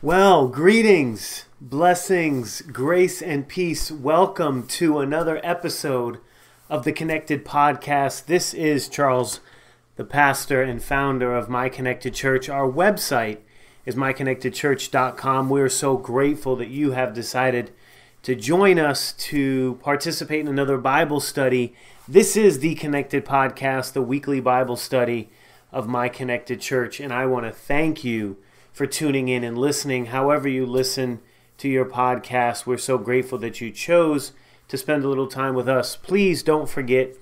Well, greetings, blessings, grace, and peace. Welcome to another episode of the Connected Podcast. This is Charles, the pastor and founder of My Connected Church. Our website is myconnectedchurch.com. We're so grateful that you have decided to join us to participate in another Bible study. This is the Connected Podcast, the weekly Bible study of My Connected Church, and I want to thank you for tuning in and listening. However you listen to your podcast, we're so grateful that you chose to spend a little time with us. Please don't forget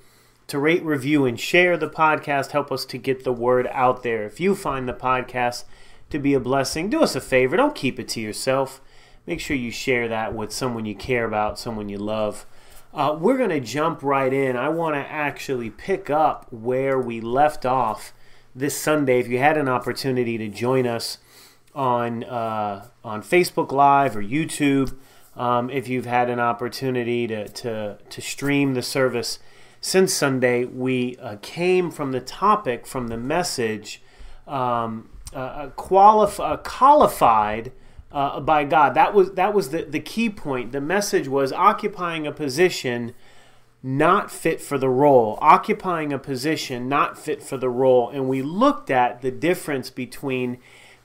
to rate, review, and share the podcast. Help us to get the word out there. If you find the podcast to be a blessing, do us a favor. Don't keep it to yourself. Make sure you share that with someone you care about, someone you love. We're going to jump right in. I want to actually pick up where we left off this Sunday. If you had an opportunity to join us on Facebook Live or YouTube, if you've had an opportunity to stream the service since Sunday, we came from the topic, from the message, qualified by God. That was the key point. The message was occupying a position not fit for the role. Occupying a position not fit for the role. And we looked at the difference between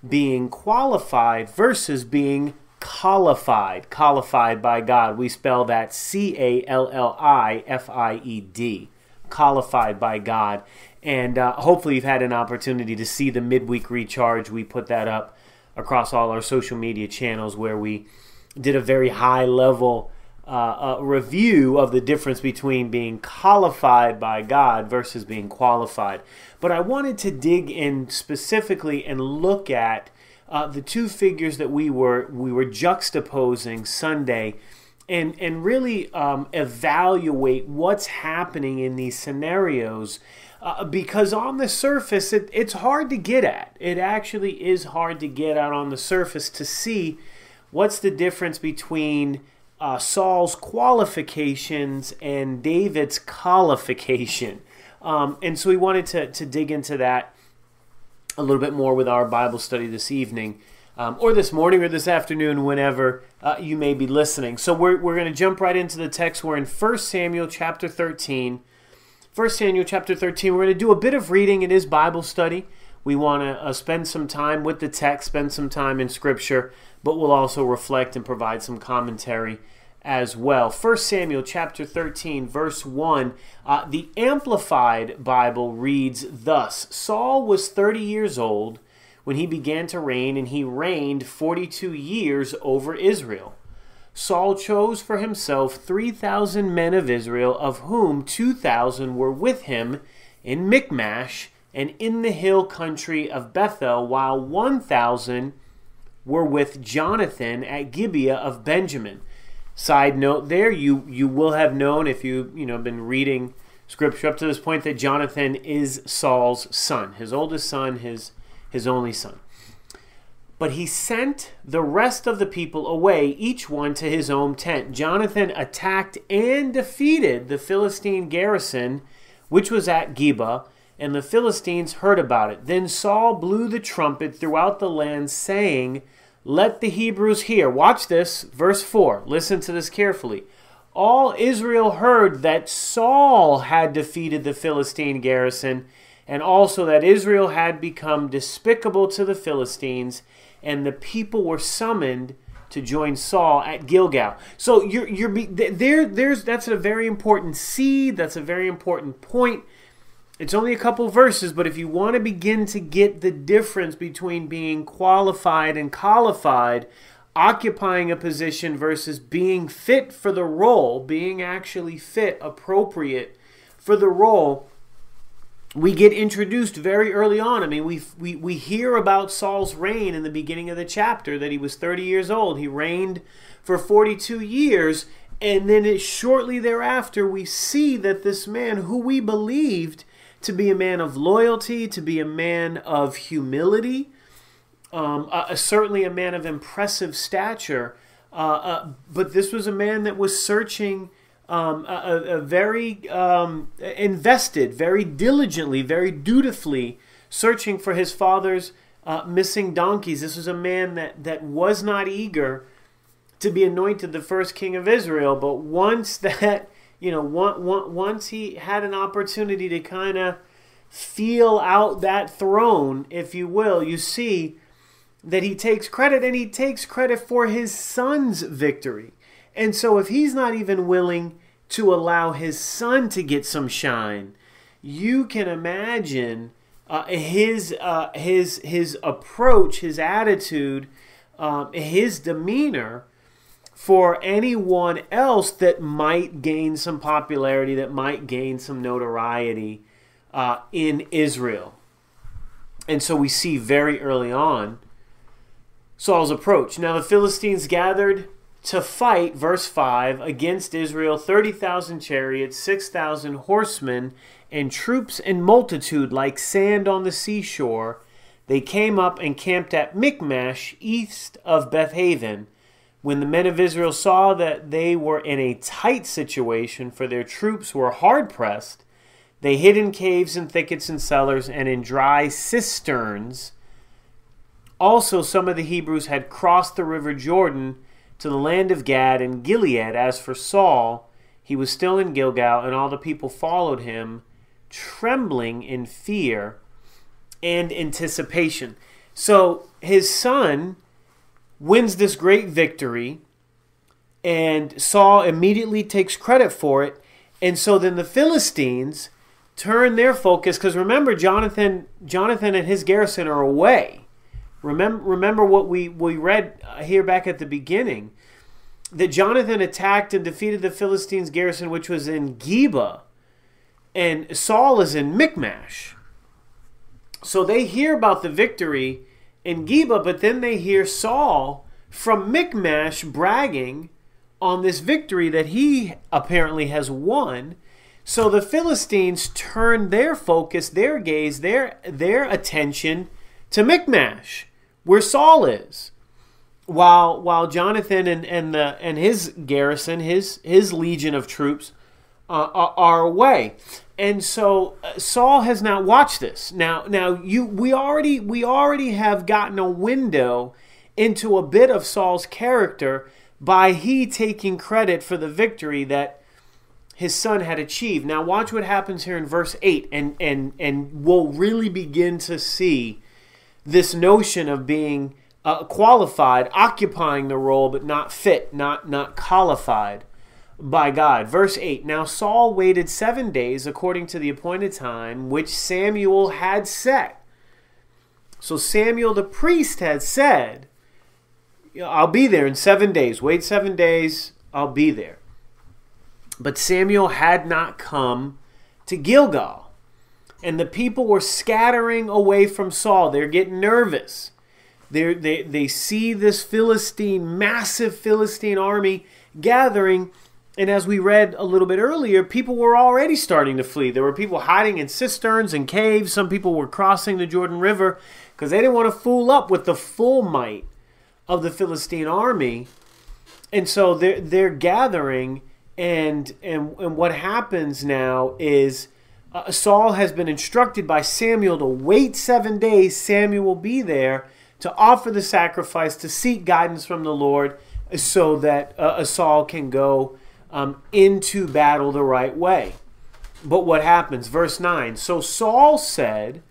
being qualified versus being qualified by God. We spell that Callified, qualified by God. And hopefully you've had an opportunity to see the midweek recharge. We put that up across all our social media channels where we did a very high level review of the difference between being qualified by God versus being qualified. But I wanted to dig in specifically and look at the two figures that we were juxtaposing Sunday and really evaluate what's happening in these scenarios because on the surface it's hard to get at. It actually is hard to get out on the surface to see what's the difference between Saul's qualifications and David's qualification. And so we wanted to dig into that a little bit more with our Bible study this evening, or this morning or this afternoon, whenever you may be listening. So we're going to jump right into the text. We're in 1 Samuel chapter 13. 1 Samuel chapter 13, we're going to do a bit of reading. It is Bible study. We want to spend some time with the text, spend some time in Scripture, but we'll also reflect and provide some commentary as well. 1 Samuel chapter 13, verse 1, the Amplified Bible reads thus: Saul was 30 years old when he began to reign, and he reigned 42 years over Israel. Saul chose for himself 3,000 men of Israel, of whom 2,000 were with him in Michmash and in the hill country of Bethel, while 1,000 were with Jonathan at Gibeah of Benjamin. Side note there, you will have known if you've been reading Scripture up to this point that Jonathan is Saul's son, his oldest son, his only son. But he sent the rest of the people away, each one to his own tent. Jonathan attacked and defeated the Philistine garrison, which was at Gibeah, and the Philistines heard about it. Then Saul blew the trumpet throughout the land, saying, "Let the Hebrews hear." Watch this, verse 4. Listen to this carefully. All Israel heard that Saul had defeated the Philistine garrison, and also that Israel had become despicable to the Philistines, and the people were summoned to join Saul at Gilgal. So that's a very important seed. That's a very important point. It's only a couple verses, but if you want to begin to get the difference between being qualified and qualified, occupying a position versus being fit for the role, being actually fit, appropriate for the role, we get introduced very early on. I mean, we hear about Saul's reign in the beginning of the chapter, that he was 30 years old. He reigned for 42 years, and then shortly thereafter, we see that this man, who we believed to be a man of loyalty, to be a man of humility, certainly a man of impressive stature, but this was a man that was searching very invested, very diligently, very dutifully, searching for his father's missing donkeys. This was a man that was not eager to be anointed the first king of Israel, but once that, once he had an opportunity to kind of feel out that throne, if you will, you see that he takes credit, and he takes credit for his son's victory. And so if he's not even willing to allow his son to get some shine, you can imagine his approach, his attitude, his demeanor for anyone else that might gain some popularity, that might gain some notoriety in Israel. And so we see very early on Saul's approach. Now the Philistines gathered to fight, verse 5, against Israel, 30,000 chariots, 6,000 horsemen, and troops in multitude like sand on the seashore. They came up and camped at Michmash, east of Bethaven. When the men of Israel saw that they were in a tight situation, for their troops were hard-pressed, they hid in caves and thickets and cellars and in dry cisterns. Also, some of the Hebrews had crossed the river Jordan to the land of Gad and Gilead. As for Saul, he was still in Gilgal, and all the people followed him, trembling in fear and anticipation. So his son wins this great victory, and Saul immediately takes credit for it. And so then the Philistines turn their focus, because remember, Jonathan and his garrison are away. Remember what we read here back at the beginning, that Jonathan attacked and defeated the Philistines' garrison, which was in Geba, and Saul is in Michmash. So they hear about the victory in Geba, but then they hear Saul from Michmash bragging on this victory that he apparently has won. So the Philistines turn their focus, their gaze, their attention to Michmash, where Saul is, while Jonathan and his garrison, his legion of troops, are away. And so Saul has not watched this. Now we already have gotten a window into a bit of Saul's character by he taking credit for the victory that his son had achieved. Now watch what happens here in verse 8, and we'll really begin to see this notion of being qualified, occupying the role, but not fit, not qualified by God. Verse 8, now Saul waited 7 days according to the appointed time which Samuel had set. So Samuel the priest had said, I'll be there in 7 days. Wait 7 days, I'll be there. But Samuel had not come to Gilgal. And the people were scattering away from Saul. They're getting nervous. They see this massive Philistine army gathering. And as we read a little bit earlier, people were already starting to flee. There were people hiding in cisterns and caves. Some people were crossing the Jordan River because they didn't want to fool up with the full might of the Philistine army. And so they're gathering. And what happens now is Saul has been instructed by Samuel to wait 7 days. Samuel will be there to offer the sacrifice, to seek guidance from the Lord so that Saul can go into battle the right way. But what happens? Verse 9, so Saul said,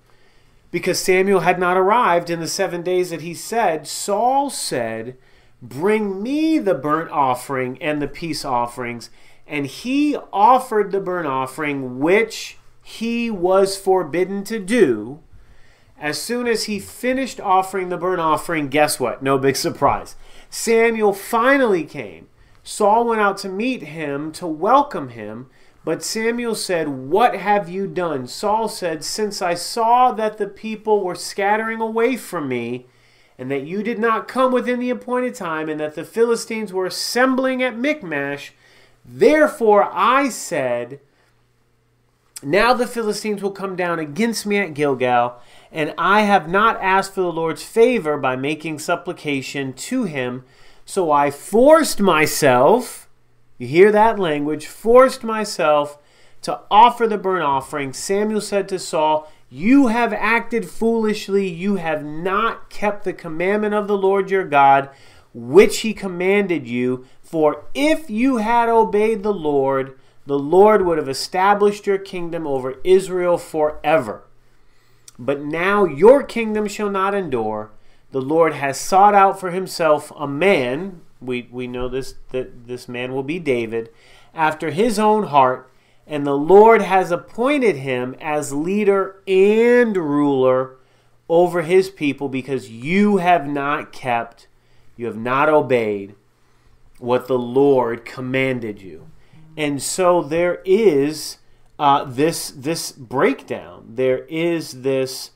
because Samuel had not arrived in the 7 days that he said, Saul said, bring me the burnt offering and the peace offerings. And he offered the burnt offering, which he was forbidden to do. As soon as he finished offering the burnt offering, guess what? No big surprise. Samuel finally came. Saul went out to meet him, to welcome him. But Samuel said, what have you done? Saul said, since I saw that the people were scattering away from me, and that you did not come within the appointed time, and that the Philistines were assembling at Michmash, therefore I said, now the Philistines will come down against me at Gilgal, and I have not asked for the Lord's favor by making supplication to him. So I forced myself, you hear that language, forced myself to offer the burnt offering, Samuel said to Saul, "You have acted foolishly. You have not kept the commandment of the Lord your God, which he commanded you. For if you had obeyed the Lord would have established your kingdom over Israel forever. But now your kingdom shall not endure. The Lord has sought out for himself a man," we know this, that this man will be David, "after his own heart, and the Lord has appointed him as leader and ruler over his people, because you have not obeyed what the Lord commanded you." And so there is this breakdown. There is this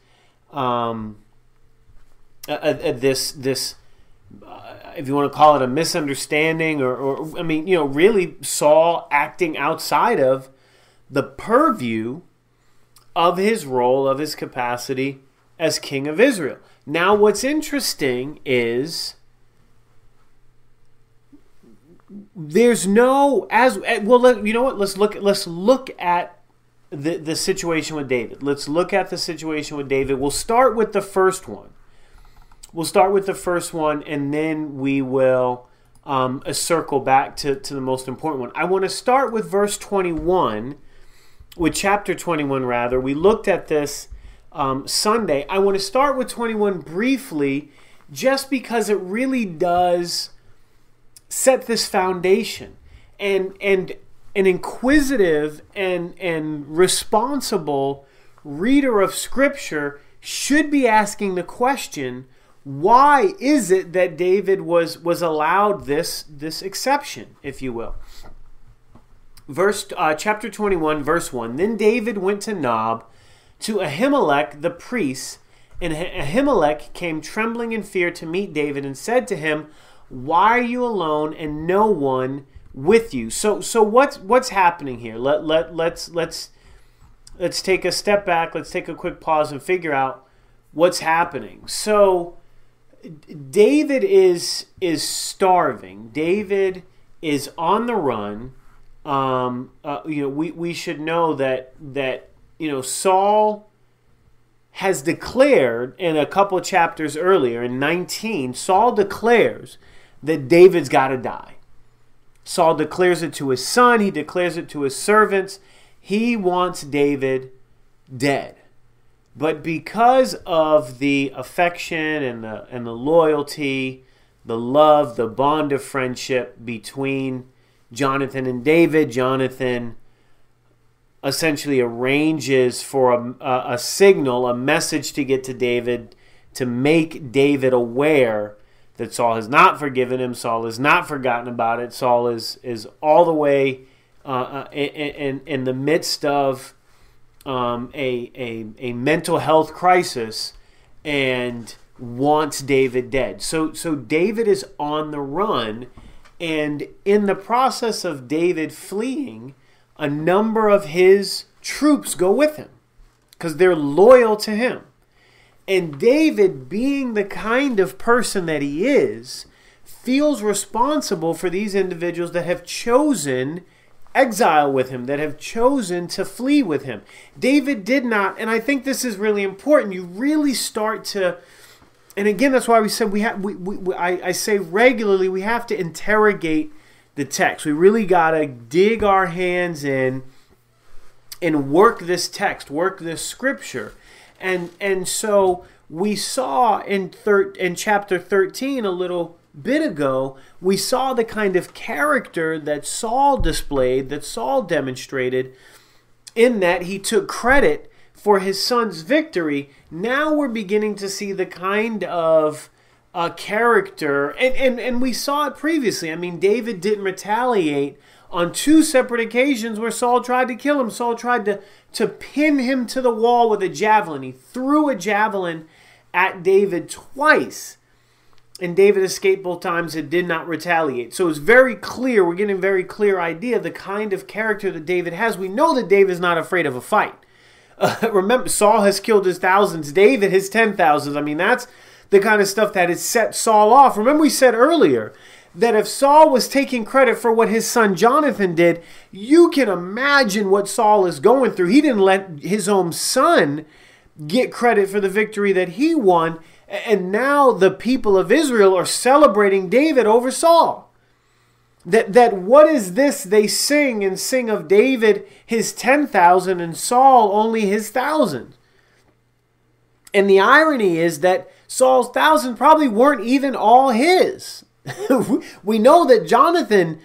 if you want to call it a misunderstanding, or really Saul acting outside of the purview of his role, of his capacity as king of Israel. Now, what's interesting is there's no well. You know what? Let's look at the situation with David. Let's look at the situation with David. We'll start with the first one. And then we will circle back to the most important one. I want to start with verse 21, with chapter 21 rather. We looked at this Sunday. I want to start with 21 briefly, just because it really does set this foundation. And an inquisitive and responsible reader of Scripture should be asking the question, why is it that David was allowed this exception, if you will? Chapter 21, verse 1. Then David went to Nob, to Ahimelech the priest, and Ahimelech came trembling in fear to meet David and said to him, "Why are you alone and no one with you?" So what's happening here? Let's take a step back. Let's take a quick pause and figure out what's happening. So David is starving. David is on the run. We should know that Saul has declared in a couple of chapters earlier, in 19, Saul declares that David's got to die. Saul declares it to his son. He declares it to his servants. He wants David dead. But because of the affection and the loyalty, the love, the bond of friendship between Jonathan and David, Jonathan essentially arranges for a signal, a message to get to David, to make David aware that Saul has not forgiven him. Saul has not forgotten about it. Saul is all the way in the midst of a mental health crisis and wants David dead. So David is on the run, and in the process of David fleeing, a number of his troops go with him because they're loyal to him. And David, being the kind of person that he is, feels responsible for these individuals that have chosen exile with him, that have chosen to flee with him. David did not, and I think this is really important. You really start to, and again, that's why we said I say regularly, we have to interrogate the text. We really got to dig our hands in and work this text, work this scripture. And so we saw in chapter 13 a little bit ago, we saw the kind of character that Saul displayed, that Saul demonstrated, in that he took credit for his son's victory. Now we're beginning to see the kind of character, and we saw it previously. I mean, David didn't retaliate on two separate occasions where Saul tried to kill him. Saul tried to pin him to the wall with a javelin. He threw a javelin at David twice, and David escaped both times and did not retaliate. So it's very clear, we're getting a very clear idea of the kind of character that David has. We know that David's not afraid of a fight. Remember, Saul has killed his thousands, David his 10,000s. I mean, that's the kind of stuff that has set Saul off. Remember we said earlier that if Saul was taking credit for what his son Jonathan did, you can imagine what Saul is going through. He didn't let his own son get credit for the victory that he won. And now the people of Israel are celebrating David over Saul. That what is this they sing and sing of David his 10,000 and Saul only his 1,000. And the irony is that Saul's 1,000 probably weren't even all his. We know that Jonathan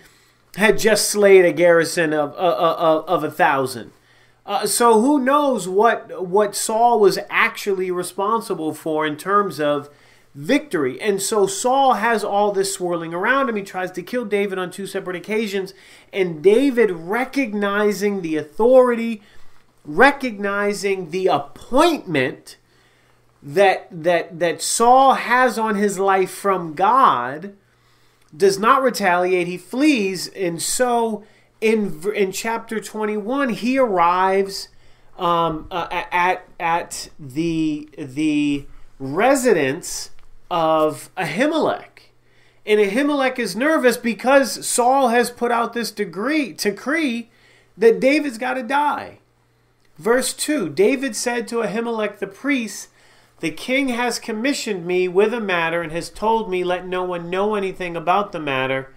had just slayed a garrison of 1,000. So who knows what Saul was actually responsible for in terms of victory. And so Saul has all this swirling around him. He tries to kill David on 2 separate occasions. And David, recognizing the authority, recognizing the appointment that Saul has on his life from God, does not retaliate. He flees. And so in chapter 21, he arrives at the residence of Ahimelech. And Ahimelech is nervous because Saul has put out this decree that David's got to die. Verse 2, David said to Ahimelech the priest, "The king has commissioned me with a matter and has told me, let no one know anything about the matter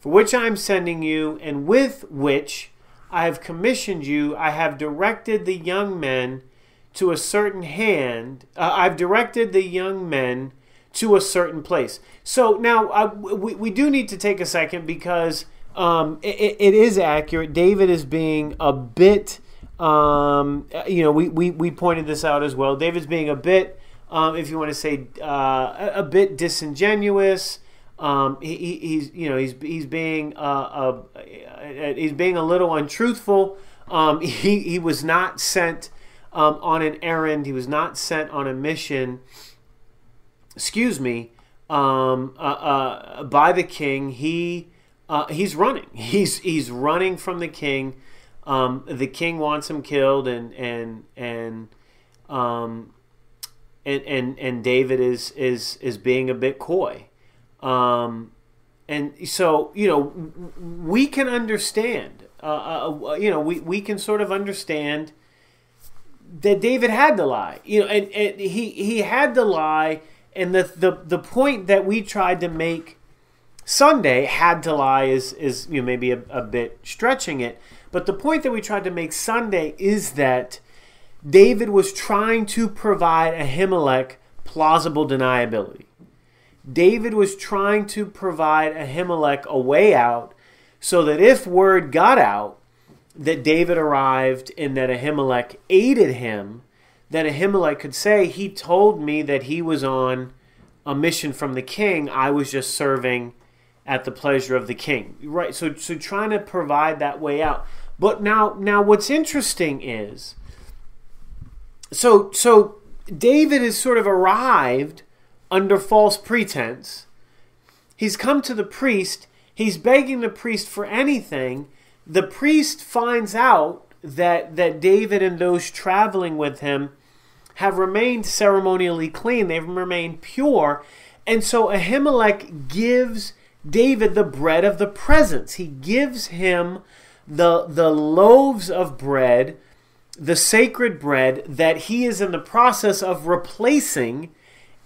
for which I am sending you and with which I have commissioned you. I have directed the young men to a certain I've directed the young men to a certain place." So now we do need to take a second because it is accurate. David is being a bit, we pointed this out as well. David's being a bit, if you want to say, a bit disingenuous. He's being a little untruthful. He was not sent on an errand. He was not sent on a mission. By the king. He's running. He's running from the king. The king wants him killed, and David is being a bit coy. And so, we can understand, we can sort of understand that David had to lie, and he had to lie. And the point that we tried to make Sunday, had to lie is maybe a bit stretching it. But the point that we tried to make Sunday is that David was trying to provide Ahimelech plausible deniability. David was trying to provide Ahimelech a way out so that if word got out that David arrived and that Ahimelech aided him, that Ahimelech could say, he told me that he was on a mission from the king. I was just serving at the pleasure of the king. Right? So trying to provide that way out. But now what's interesting is, so David has sort of arrived under false pretense. He's come to the priest. He's begging the priest for anything. The priest finds out that David and those traveling with him have remained ceremonially clean. They've remained pure. And so Ahimelech gives David the bread of the presence. He gives him the loaves of bread, the sacred bread that he is in the process of replacing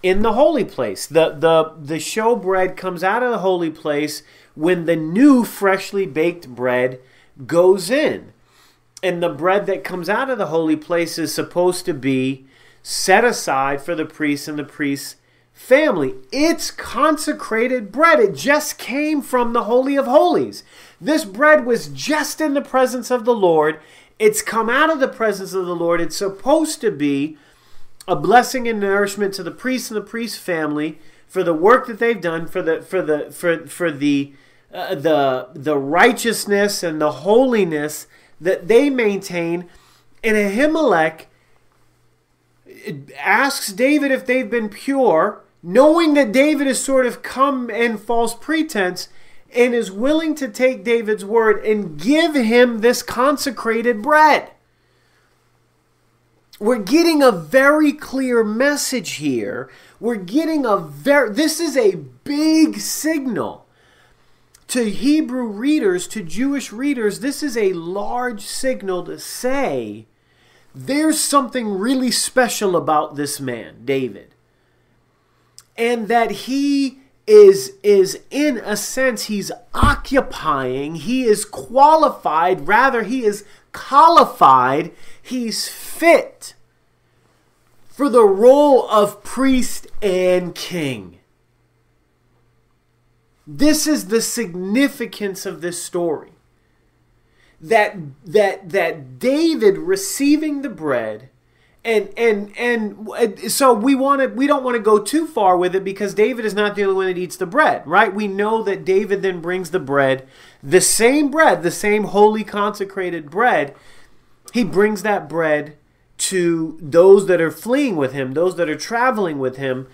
in the holy place. The showbread comes out of the holy place when the new freshly baked bread goes in. And the bread that comes out of the holy place is supposed to be set aside for the priest and the priest's family. It's consecrated bread. It just came from the Holy of Holies. This bread was just in the presence of the Lord. It's come out of the presence of the Lord. It's supposed to be a blessing and nourishment to the priest and the priest's family for the work that they've done, for the righteousness and the holiness that they maintain. And Ahimelech asks David if they've been pure, knowing that David has sort of come in false pretense, and is willing to take David's word and give him this consecrated bread. We're getting a very clear message here. This is a big signal to Hebrew readers, to Jewish readers, this is a large signal to say there's something really special about this man, David. And that he is in a sense, he's occupying, he is qualified, rather he is qualified, he's fit for the role of priest and king. This is the significance of this story. That David receiving the bread, and so we don't want to go too far with it, because David is not the only one that eats the bread, right? We know that David then brings the bread, the same holy consecrated bread. He brings that bread to those that are fleeing with him, those that are traveling with him.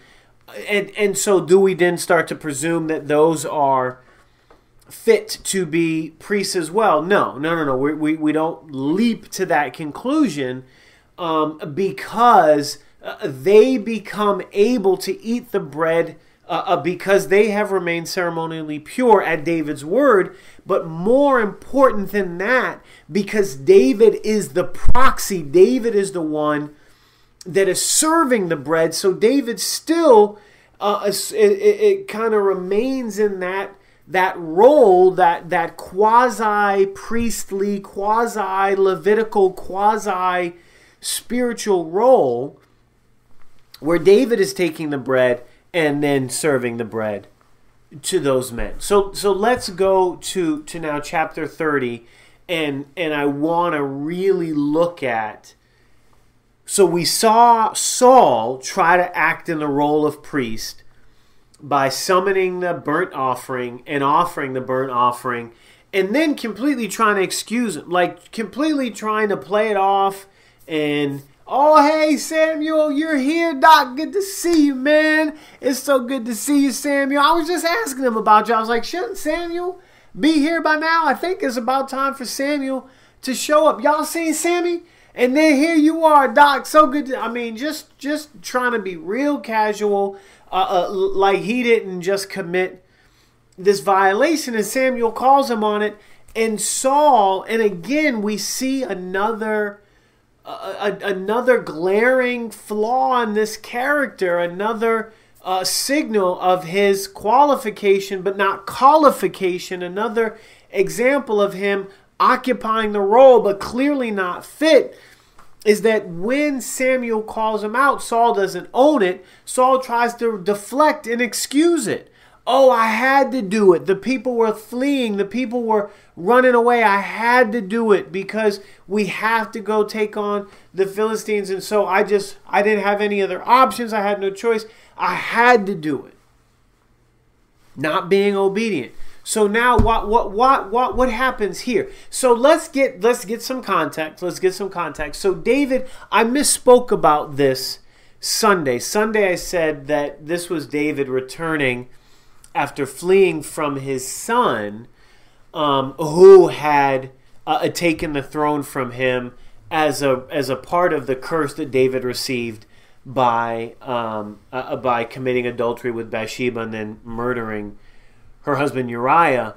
And so do we then start to presume that those are fit to be priests as well? No. We don't leap to that conclusion because they become able to eat the bread because they have remained ceremonially pure at David's word. But more important than that, because David is the proxy, David is the one that is serving the bread. So David still, it kind of remains in that role, that quasi-priestly, quasi-Levitical, quasi-spiritual role, where David is taking the bread and then serving the bread to those men. So let's go to now chapter 30, and I want to really look at. So we saw Saul try to act in the role of priest by summoning the burnt offering and offering the burnt offering, and then completely trying to excuse him, like completely trying to play it off. And, oh, hey, Samuel, you're here, Doc. Good to see you, man. It's so good to see you, Samuel. I was just asking him about you. I was like, shouldn't Samuel be here by now? I think it's about time for Samuel to show up. Y'all seen Sammy? And then here you are, Doc. So good. Just trying to be real casual, like he didn't just commit this violation. And Samuel calls him on it. And Saul, and again, we see another glaring flaw in this character, another signal of his qualification, but not qualification. Another example of him occupying the role, but clearly not fit, is that when Samuel calls him out, Saul doesn't own it. Saul tries to deflect and excuse it. Oh, I had to do it. The people were fleeing. The people were running away. I had to do it because we have to go take on the Philistines. And so I didn't have any other options. I had no choice. I had to do it. Not being obedient. So now what happens here? So let's get some context. Let's get some context. So David, I misspoke about this Sunday. Sunday I said that this was David returning after fleeing from his son, who had taken the throne from him as a part of the curse that David received by committing adultery with Bathsheba and then murdering her husband Uriah,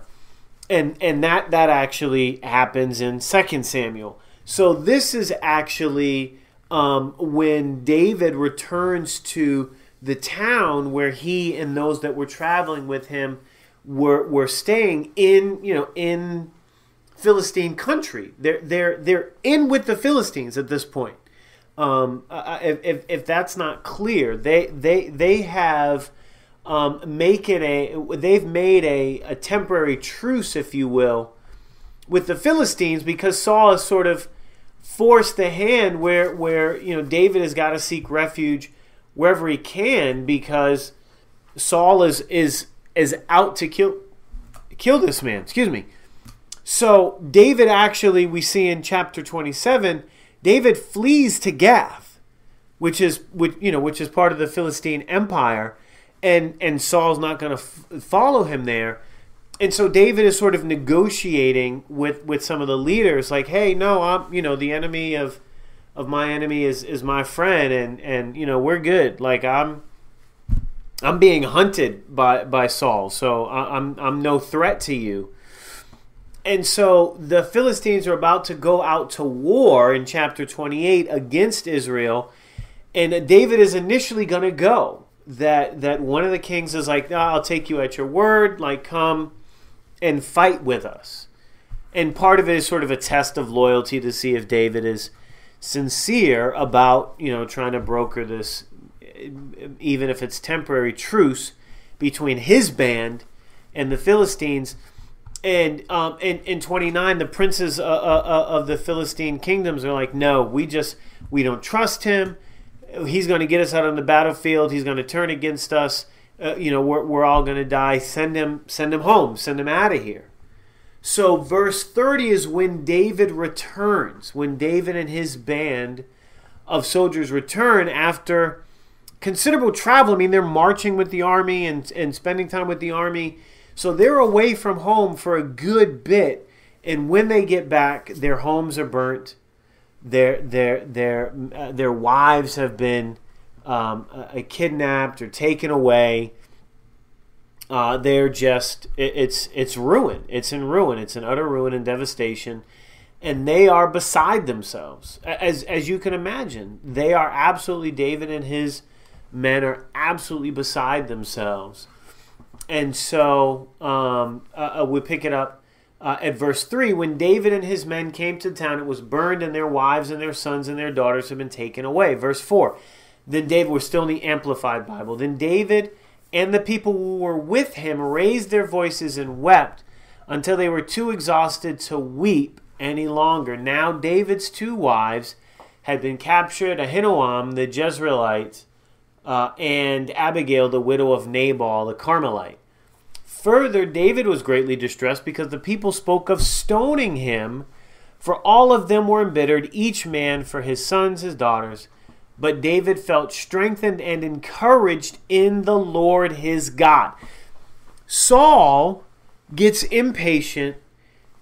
and that actually happens in 2 Samuel. So this is actually when David returns to the town where he and those that were traveling with him were staying in Philistine country. They're in with the Philistines at this point. If that's not clear, they have. They've made a temporary truce, if you will, with the Philistines, because Saul has sort of forced the hand where David has got to seek refuge wherever he can, because Saul is out to kill this man. Excuse me. So David actually, we see in chapter 27, David flees to Gath, which is part of the Philistine Empire. And Saul's not going to follow him there. And so David is sort of negotiating with some of the leaders, like, hey, no, I'm, the enemy of my enemy is my friend, and we're good. Like, I'm I'm being hunted by Saul, so I'm no threat to you. And so the Philistines are about to go out to war in chapter 28 against Israel, and David is initially going to go. That one of the kings is like, I'll take you at your word, like come and fight with us. And part of it is sort of a test of loyalty to see if David is sincere about, trying to broker this, even if it's temporary, truce between his band and the Philistines. And in 29, the princes of the Philistine kingdoms are like, no, we don't trust him. He's going to get us out on the battlefield. He's going to turn against us. We're all going to die. Send him home. Send him out of here. So verse 30 is when David returns, when David and his band of soldiers return after considerable travel. I mean, they're marching with the army and spending time with the army. So they're away from home for a good bit. And when they get back, their homes are burnt. Their wives have been kidnapped or taken away. They're just it's ruin. It's in ruin. It's in utter ruin and devastation, and they are beside themselves. As you can imagine, they are absolutely, David and his men are absolutely beside themselves. And so we pick it up at verse 3. When David and his men came to the town, it was burned, and their wives and their sons and their daughters had been taken away. Verse 4. Then David, we're still in the Amplified Bible. Then David and the people who were with him raised their voices and wept until they were too exhausted to weep any longer. Now David's two wives had been captured, Ahinoam the Jezreelite and Abigail the widow of Nabal the Carmelite. Further, David was greatly distressed because the people spoke of stoning him, for all of them were embittered, each man for his sons, his daughters. But David felt strengthened and encouraged in the Lord his God. Saul gets impatient.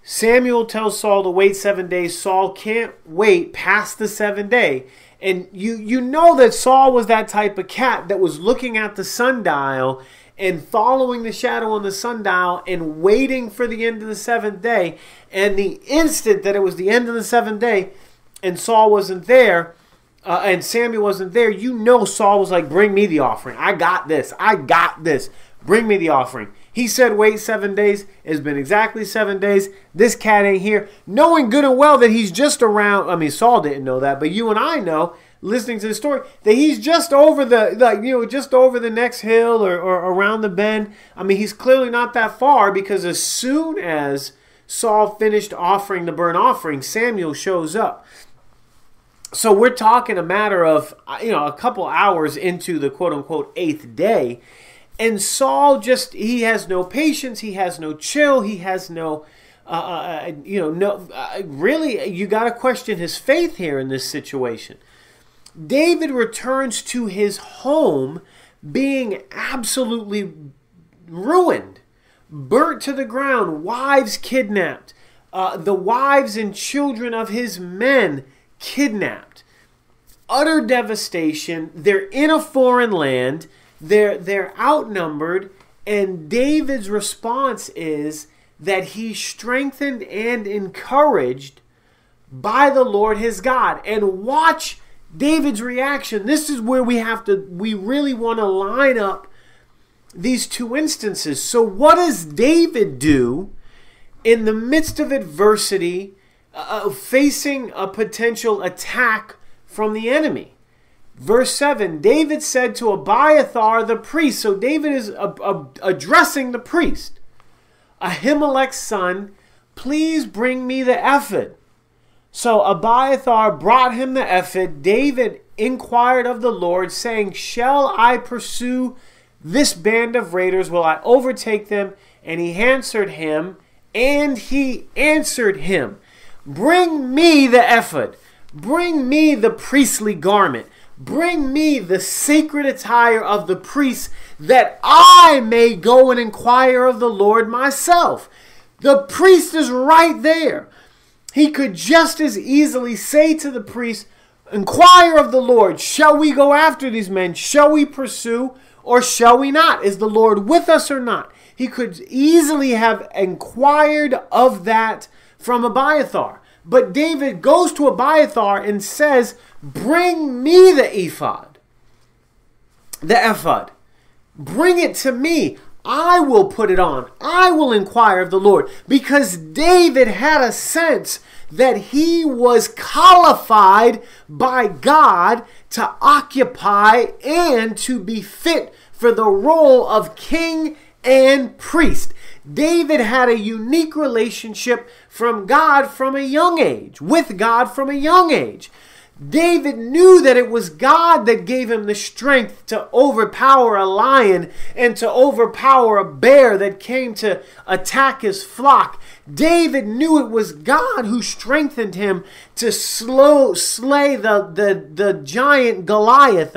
Samuel tells Saul to wait 7 days. Saul can't wait past the 7th day. And you know that Saul was that type of cat that was looking at the sundial and following the shadow on the sundial and waiting for the end of the 7th day. And the instant that it was the end of the 7th day and Saul wasn't there, and Samuel wasn't there, Saul was like, bring me the offering. I got this. Bring me the offering. He said, wait 7 days. It's been exactly 7 days. This cat ain't here. Knowing good and well that he's just around. I mean, Saul didn't know that, but you and I know, listening to the story, that he's just over just over the next hill or around the bend. I mean, he's clearly not that far, because as soon as Saul finished offering the burnt offering, Samuel shows up. So we're talking a matter of, a couple hours into the quote-unquote 8th day. And Saul he has no patience. He has no chill. He has no, really, you got to question his faith here in this situation. David returns to his home being absolutely ruined, burnt to the ground, wives kidnapped, the wives and children of his men kidnapped, utter devastation. They're in a foreign land. They're outnumbered, and David's response is that he's strengthened and encouraged by the Lord his God. And watch David's reaction. This is where we really want to line up these two instances. So what does David do in the midst of adversity, facing a potential attack from the enemy? Verse 7, David said to Abiathar the priest. So David is addressing the priest. Ahimelech's son, please bring me the ephod. So Abiathar brought him the ephod. David inquired of the Lord, saying, shall I pursue this band of raiders? Will I overtake them? And he answered him, bring me the ephod. Bring me the priestly garment. Bring me the sacred attire of the priests, that I may go and inquire of the Lord myself. The priest is right there. He could just as easily say to the priest, inquire of the Lord. Shall we go after these men? Shall we pursue? or shall we not? Is the Lord with us or not? He could easily have inquired of that from Abiathar. But David goes to Abiathar and says, bring me the ephod, the ephod. Bring it to me. I will put it on. I will inquire of the Lord. Because David had a sense that he was qualified by God to occupy and to be fit for the role of king and priest. David had a unique relationship from God from a young age, with God from a young age. David knew that it was God that gave him the strength to overpower a lion and to overpower a bear that came to attack his flock. David knew it was God who strengthened him to slay the giant Goliath.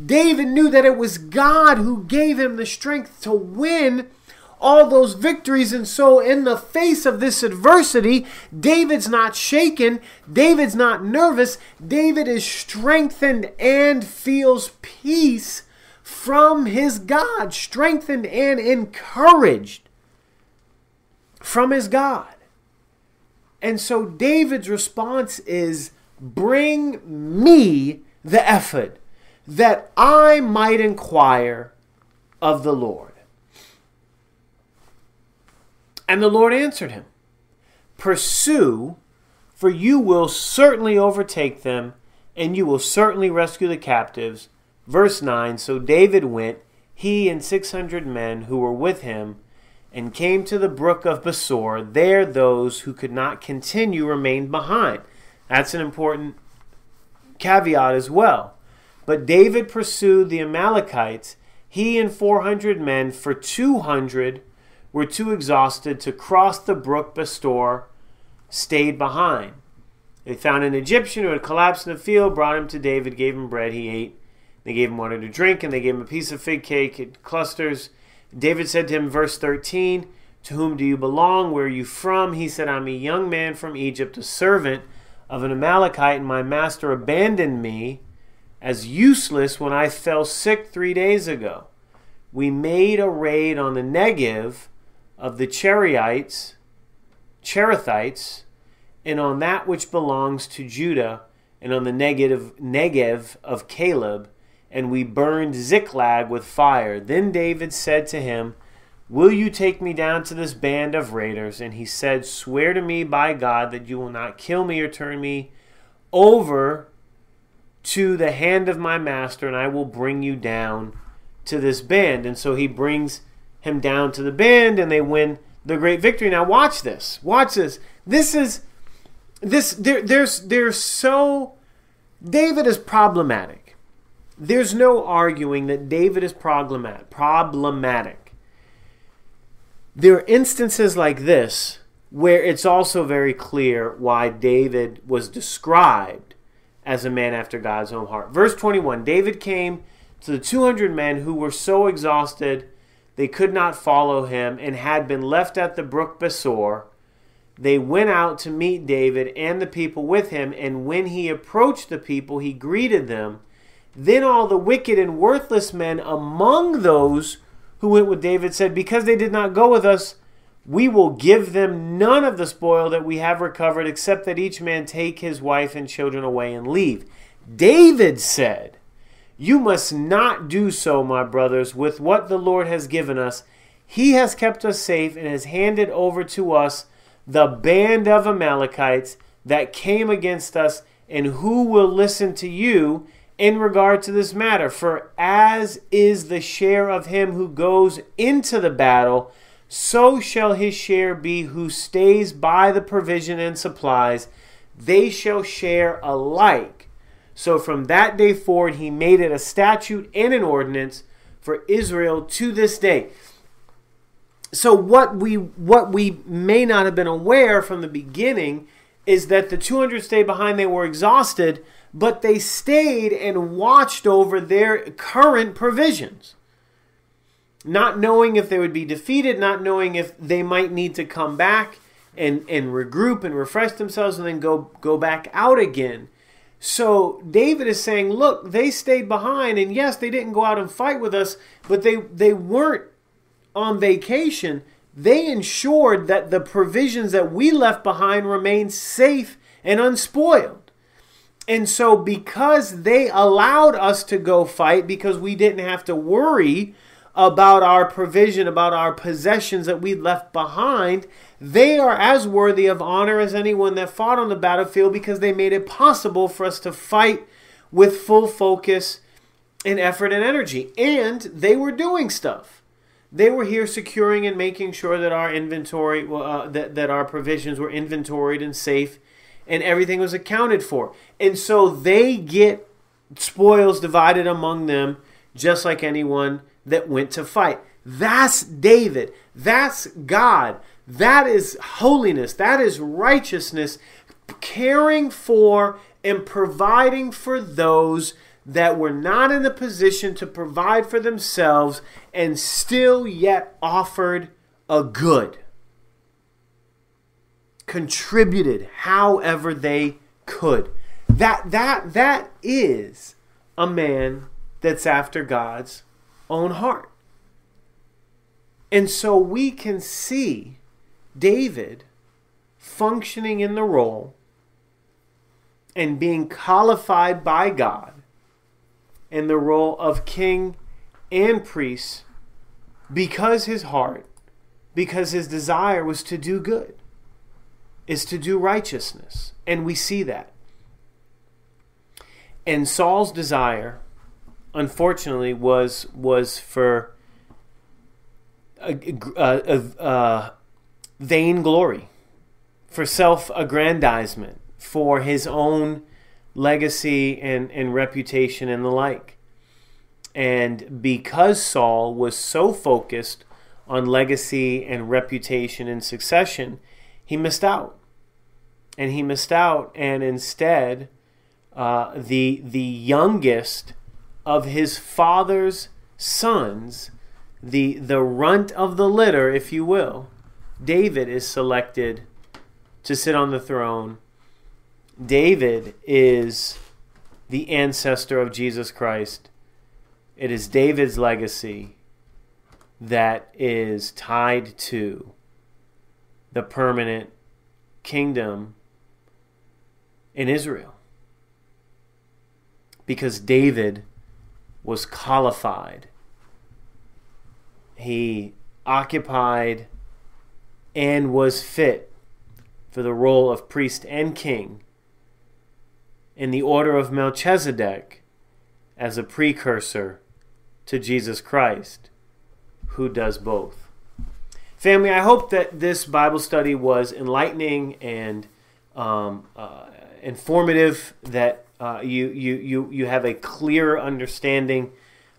David knew that it was God who gave him the strength to win all those victories. And so in the face of this adversity, David's not shaken. David's not nervous. David is strengthened and feels peace from his God, strengthened and encouraged from his God. And so David's response is, bring me the ephod, that I might inquire of the Lord. And the Lord answered him, pursue, for you will certainly overtake them, and you will certainly rescue the captives. Verse 9, so David went, he and 600 men who were with him, and came to the brook of Besor. There those who could not continue remained behind. That's an important caveat as well. But David pursued the Amalekites, he and 400 men, for 200 were too exhausted to cross the brook. Besor stayed behind. They found an Egyptian who had collapsed in the field, brought him to David, gave him bread, he ate. They gave him water to drink, and they gave him a piece of fig cake in clusters. David said to him, verse 13, to whom do you belong? Where are you from? He said, I'm a young man from Egypt, a servant of an Amalekite, and my master abandoned me as useless when I fell sick 3 days ago. We made a raid on the Negev of the Cherethites, and on that which belongs to Judah, and on the Negev of Caleb, and we burned Ziklag with fire. Then David said to him, will you take me down to this band of raiders? And he said, swear to me by God that you will not kill me or turn me over to the hand of my master, and I will bring you down to this band. And so he brings him down to the band, and they win the great victory. Now watch this. Watch this. David is problematic. There's no arguing that David is problematic. There are instances like this where it's also very clear why David was described as a man after God's own heart. Verse 21, David came to the 200 men who were so exhausted they could not follow him and had been left at the brook Besor. They went out to meet David and the people with him, and when he approached the people, he greeted them. Then all the wicked and worthless men among those who went with David said, because they did not go with us, we will give them none of the spoil that we have recovered, except that each man take his wife and children away and leave. David said, you must not do so, my brothers, with what the Lord has given us. He has kept us safe and has handed over to us the band of Amalekites that came against us, and who will listen to you in regard to this matter? For as is the share of him who goes into the battle, so shall his share be who stays by the provision and supplies. They shall share alike. So from that day forward, he made it a statute and an ordinance for Israel to this day. So what we may not have been aware from the beginning is that the 200 stayed behind. They were exhausted, but they stayed and watched over their current provisions, not knowing if they would be defeated, not knowing if they might need to come back and regroup and refresh themselves and then go back out again. So David is saying, look, they stayed behind, and yes, they didn't go out and fight with us, but they weren't on vacation. They ensured that the provisions that we left behind remained safe and unspoiled. And so because they allowed us to go fight, because we didn't have to worry about our provision, about our possessions that we left behind, they are as worthy of honor as anyone that fought on the battlefield, because they made it possible for us to fight with full focus and effort and energy. And they were doing stuff. They were here securing and making sure that our inventory, that our provisions were inventoried and safe, and everything was accounted for. And so they get spoils divided among them, just like anyone that went to fight. That's David. That's God. That is holiness. That is righteousness, caring for and providing for those that were not in the position to provide for themselves, and still yet offered a good. Contributed however they could. That is a man that's after God's own heart. And so we can see David functioning in the role and being qualified by God in the role of king and priest, because his heart, because his desire was to do good, is to do righteousness. And we see that. And Saul's desire, unfortunately, was for vain glory, for self-aggrandizement, for his own legacy and reputation and the like. And because Saul was so focused on legacy and reputation and succession, he missed out. And he missed out, and instead, the youngest of his father's sons, the runt of the litter, if you will, David, is selected to sit on the throne. David is the ancestor of Jesus Christ. It is David's legacy that is tied to the permanent kingdom in Israel. Because David was qualified. He occupied and was fit for the role of priest and king in the order of Melchizedek, as a precursor to Jesus Christ, who does both. Family, I hope that this Bible study was enlightening and informative, that you have a clear understanding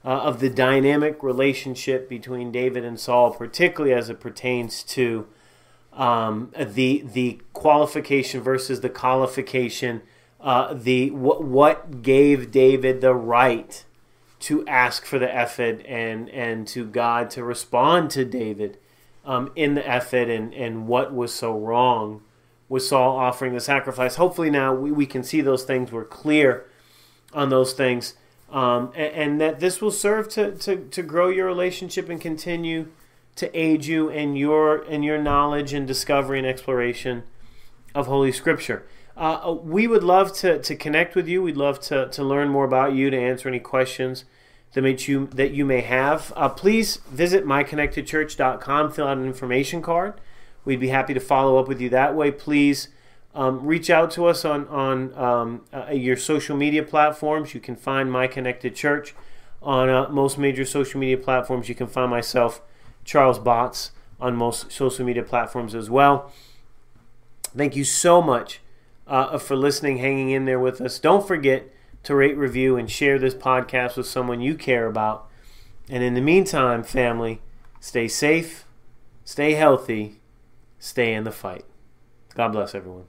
of the dynamic relationship between David and Saul, particularly as it pertains to the qualification versus the qualification, what gave David the right to ask for the ephod, and to God to respond to David in the ephod, and what was so wrong with Saul offering the sacrifice. Hopefully now we can see those things. We're clear on those things, and that this will serve to grow your relationship and continue to aid you in your knowledge and discovery and exploration of Holy Scripture. We would love to connect with you. We'd love to learn more about you, to answer any questions that you may have. Please visit myconnectedchurch.com, fill out an information card. We'd be happy to follow up with you that way. Please reach out to us on your social media platforms. You can find My Connected Church on most major social media platforms. You can find myself, Charles Botts, on most social media platforms as well. Thank you so much for listening, hanging in there with us. Don't forget to rate, review, and share this podcast with someone you care about. And in the meantime, family, stay safe, stay healthy, stay in the fight. God bless everyone.